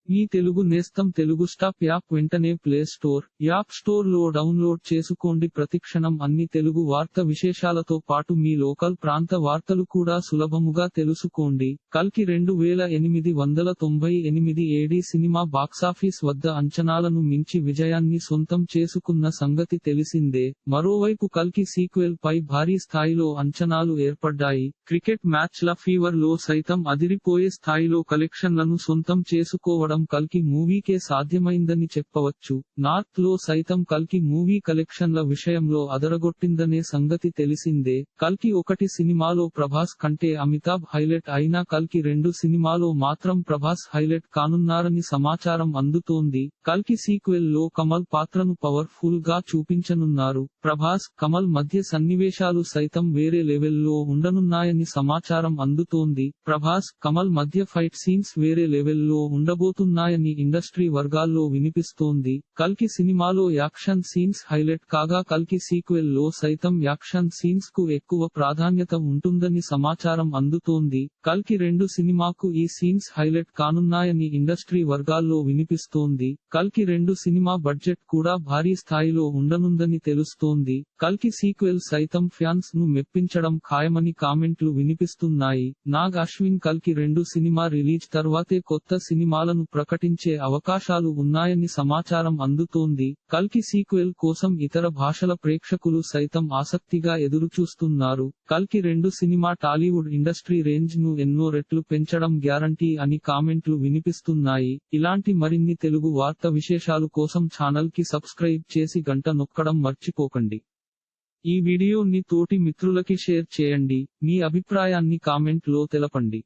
మీ తెలుగు నేస్తం Telugu stop app వెంటనే play store, app store లో డౌన్లోడ్ చేసుకోండి. ప్రతిక్షణం అన్ని తెలుగు వార్త విశేషాలతో పాటు మీ లోకల్ ప్రాంత వార్తలు కూడా సులభముగా తెలుసుకోండి. కల్కి 2898 ఏడీ సినిమా బాక్సాఫీస్ వద్ద అంచనాలను మించి విజయాన్ని సొంతం చేసుకున్న సంగతి తెలిసిందే. మరోవైపు కల్కి సీక్వెల్ పై భారీ స్థాయిలో అంచనాలు ఏర్పడ్డాయి. క్రికెట్ మ్యాచ్ల ఫీవర్ లో సైతం అదిరిపోయే స్థాయిలో కలెక్షన్లను సొంతం చేసుకోవడం కల్కి మూవీకే సాధ్యమైందని చెప్పవచ్చు. నార్త్ లో సైతం కల్కి మూవీ కలెక్షన్ల విషయంలో అదరగొట్టిందనే సంగతి తెలిసిందే. కల్కి 1 సినిమాలో ప్రభాస్ కంటే అమితాబ్ హైలైట్ అయినా కల్కి 2 సినిమాలో మాత్రం ప్రభాస్ హైలైట్ కానున్నారని సమాచారం అందుతోంది. కల్కి సీక్వెల్ లో కమల్ పాత్రను పవర్ఫుల్ గా చూపించనున్నారు. ప్రభాస్, కమల్ మధ్య సన్నివేశాలు సైతం వేరే లెవెల్లో ఉండనున్నాయని సమాచారం అందుతోంది. ప్రభాస్, కమల్ మధ్య ఫైట్ సీన్స్ వేరే లెవెల్లో ఉండబోతున్నాయని ఇండస్ట్రీ వర్గాల్లో వినిపిస్తోంది. కల్కి సినిమాలో యాక్షన్ సీన్స్ హైలైట్ కాగా కల్కి సీక్వెల్ లో సైతం యాక్షన్ సీన్స్ కు ఎక్కువ ప్రాధాన్యత ఉంటుందని సమాచారం అందుతోంది. కల్కి 2 సినిమాకు ఈ సీన్స్ హైలైట్ కానున్నాయని ఇండస్ట్రీ వర్గాల్లో వినిపిస్తోంది. కల్కి 2 సినిమా బడ్జెట్ కూడా భారీ స్థాయిలో ఉండనుందని తెలుస్తోంది. కల్కి సీక్వెల్ సైతం ఫ్యాన్స్ ను మెప్పించడం ఖాయమని కామెంట్లు వినిపిస్తున్నాయి. నాగ్ అశ్విన్ కల్కి 2 సినిమా రిలీజ్ తర్వాతే కొత్త సినిమాలను ప్రకటించే అవకాశాలు ఉన్నాయని సమాచారం అందుతోంది. కల్కి సీక్వెల్ కోసం ఇతర భాషల ప్రేక్షకులు సైతం ఆసక్తిగా ఎదురుచూస్తున్నారు. కల్కి 2 సినిమా టాలీవుడ్ ఇండస్ట్రీ రేంజ్ ను ఎన్నో రెట్లు పెంచడం గ్యారంటీ అని కామెంట్లు వినిపిస్తున్నాయి. ఇలాంటి మరిన్ని తెలుగు వార్త విశేషాలు కోసం ఛానల్ కి సబ్స్క్రైబ్ చేసి గంట నొక్కడం మర్చిపోకండి. ఈ వీడియోని తోటి మిత్రులకి షేర్ చేయండి. మీ అభిప్రాయాన్ని కామెంట్ లో తెలపండి.